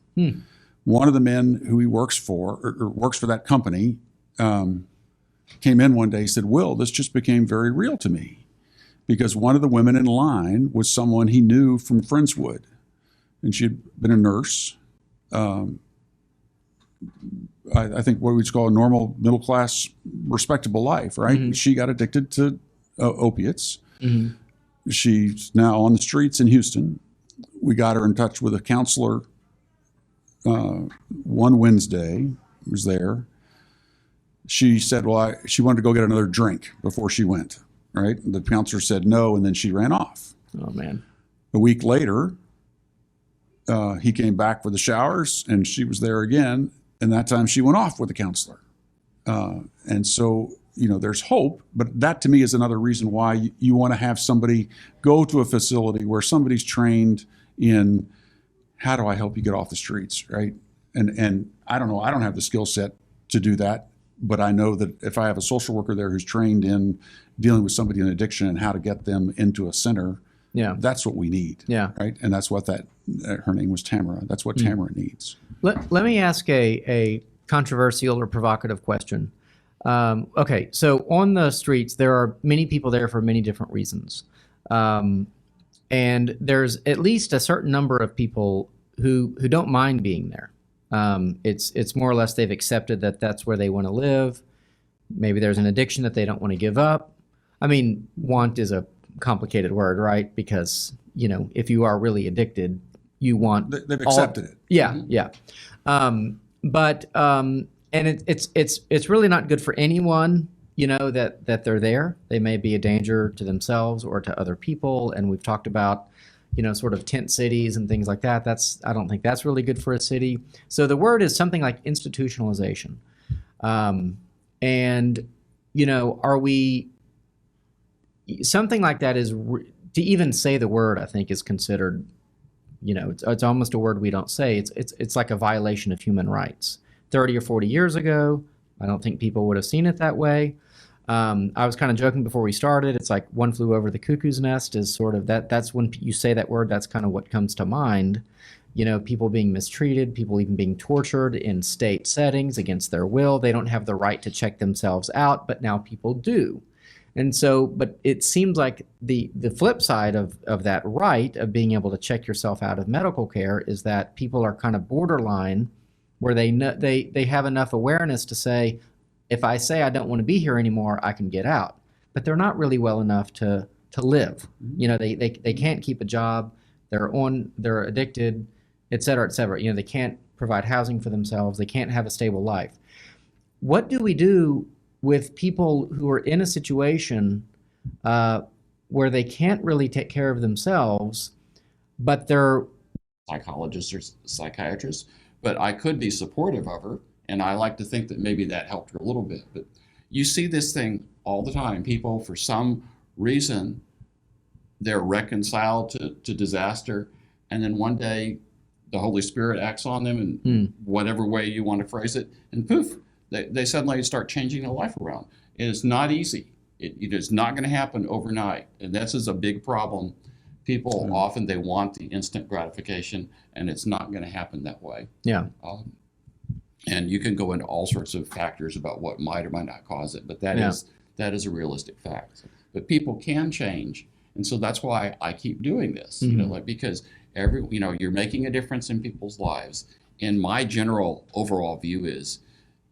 One of the men who he works for, or works for that company, came in one day. He said, "Will, this just became very real to me, because one of the women in line was someone he knew from Friendswood, and she had been a nurse. I think what we'd call a normal middle class, respectable life, right? Mm-hmm. She got addicted to opiates. She's now on the streets in Houston. We got her in touch with a counselor one Wednesday. Was there. She said, well, she wanted to go get another drink before she went, right? The counselor said no, and then she ran off. Oh, man. A week later, he came back for the showers, and she was there again. And that time she went off with the counselor. And so, there's hope, but that to me is another reason why you want to have somebody go to a facility where somebody's trained in how do I help you get off the streets, right? And I don't know, I don't have the skill set to do that, but I know that if I have a social worker there who's trained in dealing with somebody in addiction and how to get them into a center, Yeah. that's what we need, Yeah. right? And that's what her name was Tamara. That's what Tamara needs. Let me ask a controversial or provocative question. Okay, so on the streets, there are many people there for many different reasons. And there's at least a certain number of people who don't mind being there. It's more or less they've accepted that that's where they want to live. Maybe there's an addiction that they don't want to give up. I mean, want is a complicated word, right? Because, if you are really addicted, you want They've accepted it. Yeah, yeah. And it's really not good for anyone, that they're there. They may be a danger to themselves or to other people. And we've talked about, sort of tent cities and things like that. I don't think that's really good for a city. So the word is something like institutionalization. Are we, something like that is, to even say the word, I think is considered, it's almost a word we don't say. It's like a violation of human rights. 30 or 40 years ago, I don't think people would have seen it that way. I was kind of joking before we started. It's like one flew over the cuckoo's nest is sort of that's when you say that word, that's kind of what comes to mind. People being mistreated, people even being tortured in state settings against their will. They don't have the right to check themselves out, but now people do. And so, but it seems like the flip side of that right of being able to check yourself out of medical care is that people are kind of borderline, where they have enough awareness to say, if I say I don't want to be here anymore, I can get out. But they're not really well enough to live. They can't keep a job. They're addicted, et cetera, et cetera. They can't provide housing for themselves. They can't have a stable life. What do we do with people who are in a situation where they can't really take care of themselves, but they're psychologists or psychiatrists, but I could be supportive of her, and I like to think that maybe that helped her a little bit. But you see this thing all the time. People, for some reason, they're reconciled to disaster, and then one day the Holy Spirit acts on them in whatever way you want to phrase it, and poof, they suddenly start changing their life around. It is not easy. It is not going to happen overnight, and this is a big problem. People often, they want the instant gratification, and it's not going to happen that way. Yeah. And you can go into all sorts of factors about what might or might not cause it, but that is a realistic fact. But people can change, and so that's why I keep doing this. Because you're making a difference in people's lives. And my general overall view is,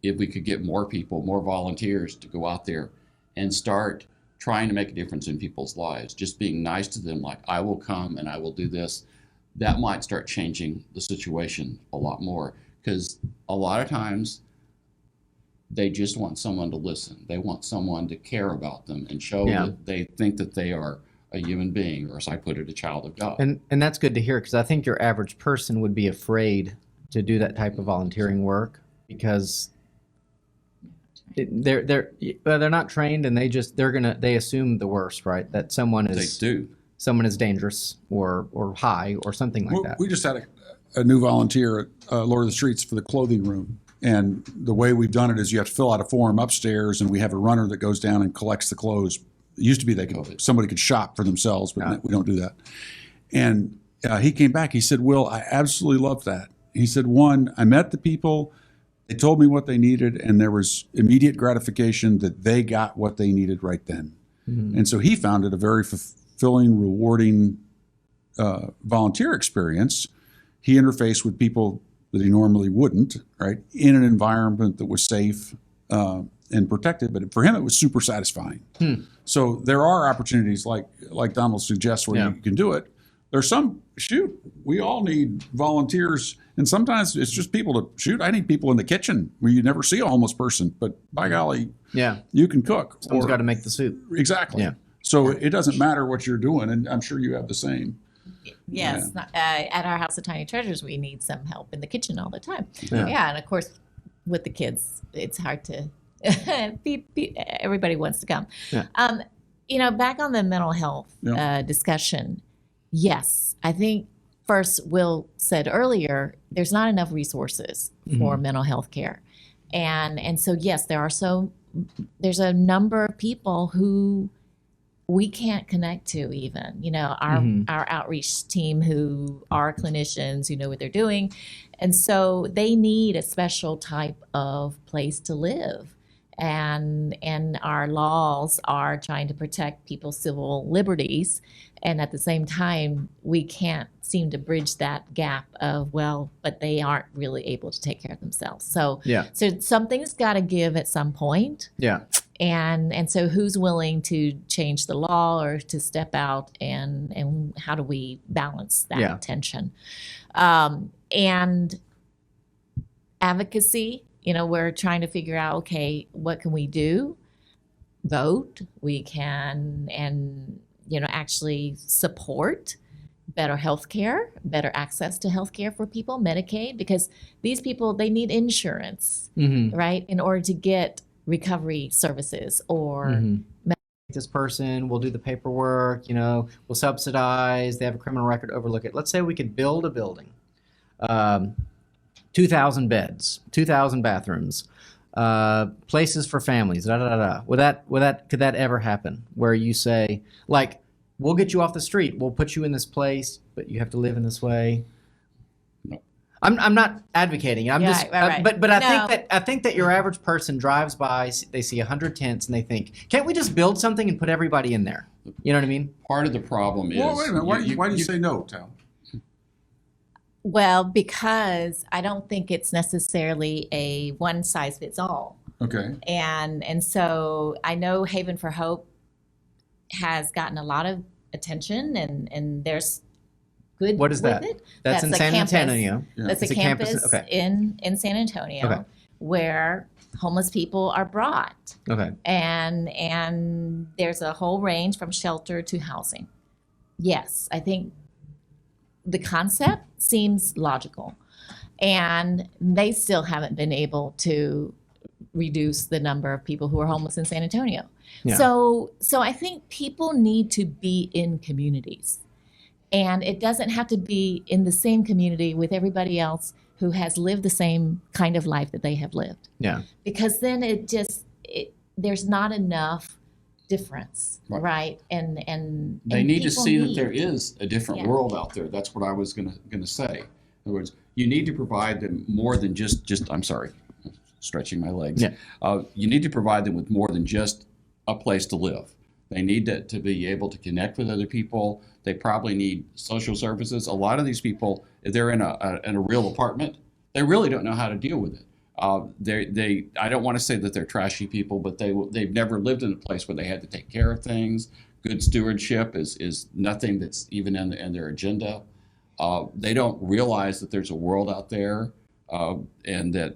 if we could get more people, more volunteers to go out there and start trying to make a difference in people's lives, just being nice to them, like, I will come and I will do this, that might start changing the situation a lot more. Because a lot of times they just want someone to listen. They want someone to care about them and show that they think that they are a human being, or as I put it, a child of God. And that's good to hear, because I think your average person would be afraid to do that type of volunteering work because they're not trained, and they assume the worst, right? That someone is dangerous or high or something like that. We just had a new volunteer at Lord of the Streets for the clothing room. And the way we've done it is you have to fill out a form upstairs, and we have a runner that goes down and collects the clothes. It used to be somebody could shop for themselves, but we don't do that. And he came back. He said, Will, I absolutely love that. He said, one, I met the people. They told me what they needed, and there was immediate gratification that they got what they needed right then. Mm-hmm. And so he found it a very fulfilling, rewarding volunteer experience. He interfaced with people that he normally wouldn't, right, in an environment that was safe and protected. But for him, it was super satisfying. So there are opportunities like Donald suggests where you can do it. There's some, we all need volunteers. And sometimes it's just people I need people in the kitchen where you never see a homeless person, but by golly, you can cook. Someone's got to make the soup. Exactly. Yeah. So it doesn't matter what you're doing, and I'm sure you have the same. Yes. At our House of Tiny Treasures, we need some help in the kitchen all the time. Yeah, and of course, with the kids, it's hard to, everybody wants to come. Yeah. Back on the mental health discussion, yes, I think first, Will said earlier, there's not enough resources for mental health care. And so, yes, there's a number of people who we can't connect to even, our outreach team who are clinicians who know what they're doing. And so they need a special type of place to live. And our laws are trying to protect people's civil liberties. And at the same time, we can't seem to bridge that gap of, but they aren't really able to take care of themselves. So something's got to give at some point. Yeah. And so who's willing to change the law or to step out, and how do we balance that tension? And advocacy, we're trying to figure out, okay, what can we do? Vote. We can, actually support better health care, better access to health care for people, Medicaid, because these people, they need insurance, right, in order to get recovery services or this person, we'll do the paperwork, we'll subsidize, they have a criminal record, overlook it. Let's say we could build a building, 2,000 beds, 2,000 bathrooms, places for families, Could that ever happen where you say, like, we'll get you off the street, we'll put you in this place, but you have to live in this way? No. I'm not advocating. I'm just, right. But I think that your average person drives by, they see 100 tents, and they think, can't we just build something and put everybody in there? You know what I mean? Part of the problem is. Well, wait a minute. Why do you say no, Thao? Well, because I don't think it's necessarily a one size fits all. Okay. And so I know Haven for Hope has gotten a lot of attention, and there's good. What is that? That's in San Antonio. That's a campus in San Antonio where homeless people are brought. Okay. And there's a whole range from shelter to housing. Yes, I think the concept seems logical, and they still haven't been able to reduce the number of people who are homeless in San Antonio. Yeah. So I think people need to be in communities, and it doesn't have to be in the same community with everybody else who has lived the same kind of life that they have lived. Yeah. Because then there's not enough difference, right? And they need to see that there is a different world out there. That's what I was gonna say. In other words, you need to provide them more than just I'm sorry, stretching my legs. Yeah. You need to provide them with more than just a place to live. They need to be able to connect with other people. They probably need social services. A lot of these people, if they're in a real apartment, they really don't know how to deal with it. I don't want to say that they're trashy people, but they've never lived in a place where they had to take care of things. Good stewardship is nothing that's even in their agenda. They don't realize that there's a world out there, and that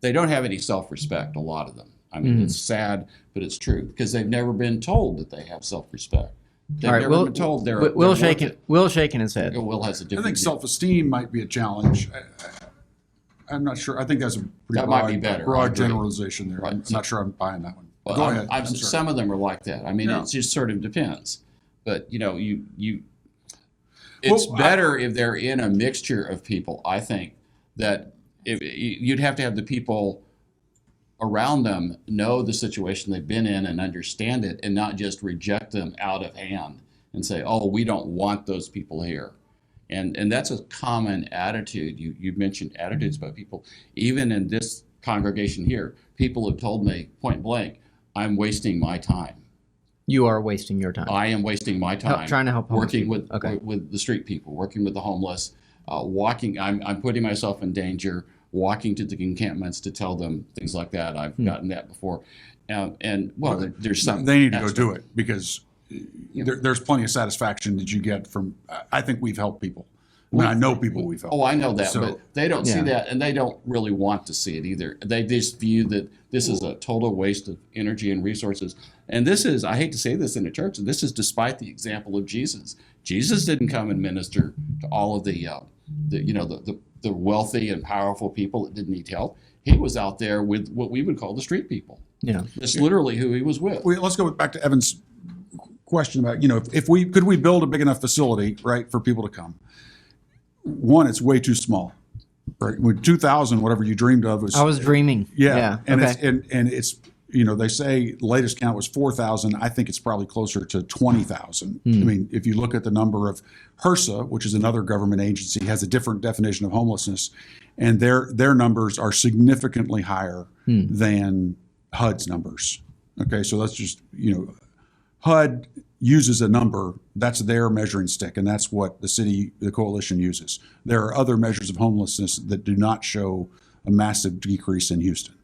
they don't have any self-respect, a lot of them. I mean, it's sad, but it's true because they've never been told that they have self-respect. They've All right, never been told they're Will they're shaking. Will shaking his head. Will has a I different think view. self-esteem might be a challenge. I'm not sure. I think that's a pretty That might be better. I broad agree. generalization there. Right. I'm not sure I'm buying that one. Well, Go ahead. I'm sorry. some of them are like that. I mean, Yeah. it just sort of depends. But it's Well, better if they're in a mixture of people. I think that you'd have to have the people around them know the situation they've been in and understand it, and not just reject them out of hand and say, "Oh, we don't want those people here." And that's a common attitude. You mentioned attitudes by people. Even in this congregation here, people have told me point blank, "I'm wasting my time. You are wasting your time. I am wasting my time Trying to help homeless working people. with the street people, working with the homeless, walking. I'm putting myself in danger, walking to the encampments to tell them things like that. I've gotten that before. There's some. They need to go do it because there's plenty of satisfaction that you get from. I think we've helped people. I mean, I know people we've helped. Oh, I know that, So- but they don't see Yeah. that, and they don't really want to see it either. They just view that this is a total waste of energy and resources. And this is, I hate to say this in a church, this is despite the example of Jesus. Jesus didn't come and minister to all of the wealthy and powerful people that didn't need help. He was out there with what we would call the street people. Yeah. That's literally who he was with. Let's go back to Evan's question about, if we could build a big enough facility, right, for people to come. One, it's way too small, right? With 2,000, whatever you dreamed of was. I was dreaming. Yeah, and okay. it's they say latest count was 4,000. I think it's probably closer to 20,000. I mean, if you look at the number of HRSA, which is another government agency, has a different definition of homelessness, and their numbers are significantly higher than HUD's numbers. Okay, so that's just HUD uses a number, that's their measuring stick, and that's what the coalition uses. There are other measures of homelessness that do not show a massive decrease in Houston.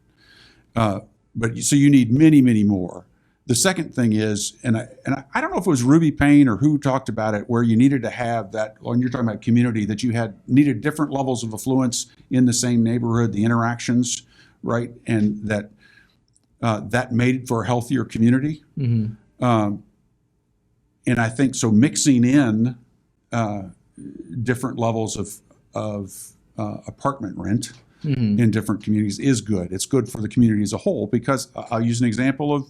But so you need many, many more. The second thing is, and I don't know if it was Ruby Payne or who talked about it, where you needed to have that, when you're talking about community, that you needed different levels of affluence in the same neighborhood, the interactions, right? And that made for a healthier community. And I think so mixing in different levels of apartment rent in different communities is good. It's good for the community as a whole because I'll use an example of,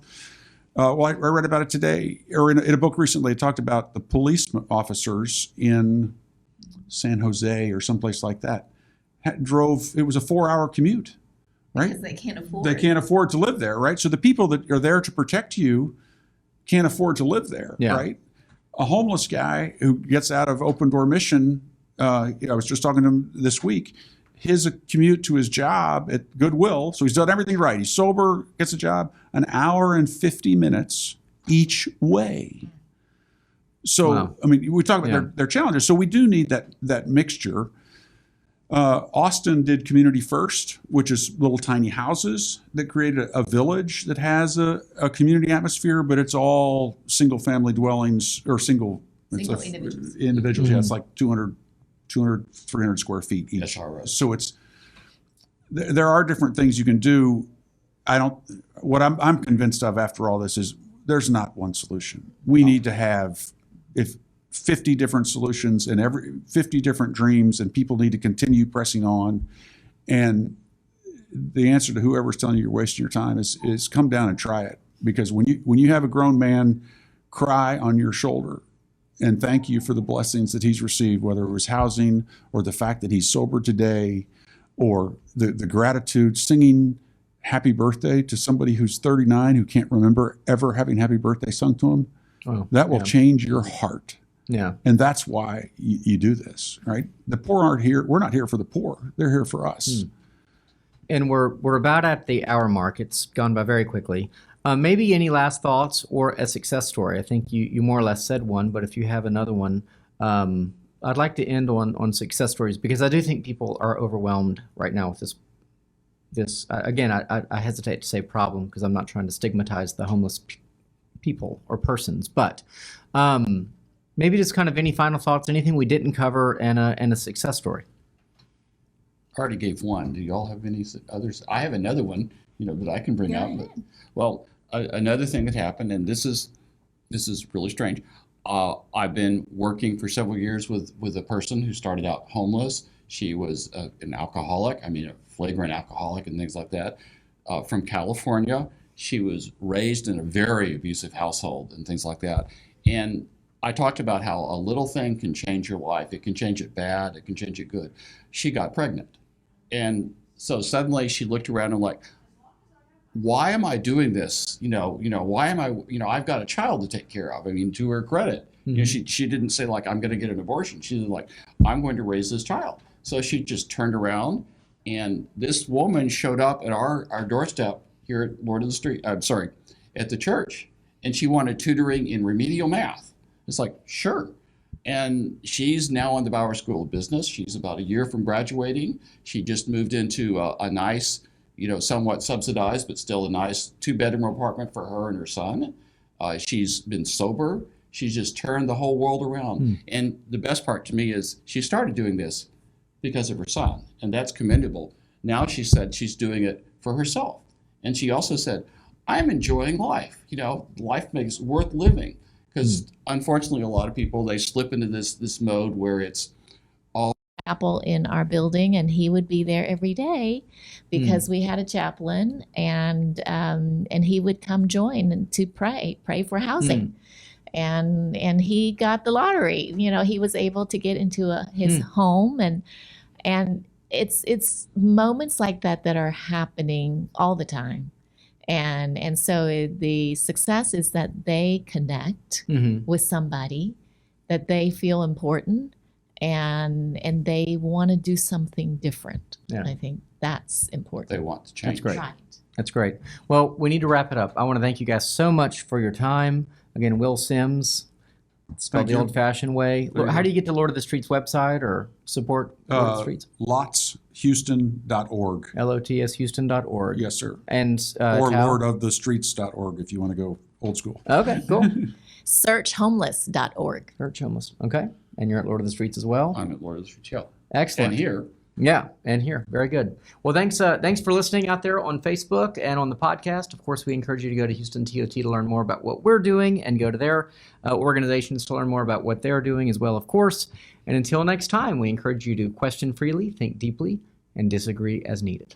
I read about it today, or in a book recently, it talked about the police officers in San Jose or someplace like that it was a 4-hour commute, right? Because they can't afford. They can't afford to live there, right? So the people that are there to protect you can't afford to live there, right? A homeless guy who gets out of Open Door Mission, I was just talking to him this week, his commute to his job at Goodwill, so he's done everything right. He's sober, gets a job, 1 hour and 50 minutes each way. So, Wow. I mean, we talk about their challenges. So we do need that mixture. Austin did Community First, which is little tiny houses that created a village that has a community atmosphere, but it's all single family dwellings or single individuals. Yeah, it's like 200, 300 square feet each. SROs. So there are different things you can do. What I'm convinced of after all this is there's not one solution. We need to have 50 different solutions and 50 different dreams, and people need to continue pressing on. And the answer to whoever's telling you you're wasting your time is come down and try it. Because when you have a grown man cry on your shoulder and thank you for the blessings that he's received, whether it was housing or the fact that he's sober today, or the gratitude, singing happy birthday to somebody who's 39 who can't remember ever having happy birthday sung to him, that will change your heart. Yeah. And that's why you do this, right? The poor aren't here. We're not here for the poor. They're here for us. And we're about at the hour mark. It's gone by very quickly. Maybe any last thoughts or a success story? I think you more or less said one, but if you have another one, I'd like to end on success stories, because I do think people are overwhelmed right now with this. Again, I hesitate to say problem because I'm not trying to stigmatize the homeless people or persons, but maybe just kind of any final thoughts, anything we didn't cover, and a success story. already gave one. Do y'all have any others? I have another one, that I can bring Go up. ahead. Well, another thing that happened, and this is really strange. I've been working for several years with a person who started out homeless. She was an alcoholic, a flagrant alcoholic and things like that, from California. She was raised in a very abusive household and things like that. And I talked about how a little thing can change your life. It can change it bad, it can change it good. She got pregnant. And so suddenly she looked around and like, why am I doing this? Why am I, I've got a child to take care of. To her credit, she didn't say like, I'm going to get an abortion. She was like, I'm going to raise this child. So she just turned around, and this woman showed up at our doorstep here at Lord of the Street, at the church. And she wanted tutoring in remedial math. It's like, sure. And she's now in the Bauer School of Business. She's about a year from graduating. She just moved into a nice, somewhat subsidized, but still a nice 2-bedroom apartment for her and her son. She's been sober. She's just turned the whole world around. And the best part to me is she started doing this because of her son, and that's commendable. Now she said she's doing it for herself. And she also said, I'm enjoying life. Life makes worth living. Because unfortunately, a lot of people, they slip into this mode where it's all chapel in our building, and he would be there every day because we had a chaplain, and he would come join to pray for housing. And he got the lottery. He was able to get into his home, and it's moments like that are happening all the time. And so the success is that they connect with somebody, that they feel important, and they want to do something different. Yeah. I think that's important. they want to change. That's great. Right. That's great. Well, we need to wrap it up. I want to thank you guys so much for your time. Again, Will Symmes, spelled Thank the you. old-fashioned way. Very How good. do you get to Lord of the Streets website or support Lord of the Streets? LotsHouston.org. LOTSHouston.org. Yes, sir. And Or Thao? lordofthestreets.org if you want to go old school. Okay, cool. Searchhomeless.org. Search Homeless. Okay. And you're at Lord of the Streets as well? I'm at Lord of the Streets, yeah. Excellent. And here, Yeah, and here. Very good. Well, thanks for listening out there on Facebook and on the podcast. Of course, we encourage you to go to Houston TOT to learn more about what we're doing, and go to their organizations to learn more about what they're doing as well, of course. And until next time, we encourage you to question freely, think deeply, and disagree as needed.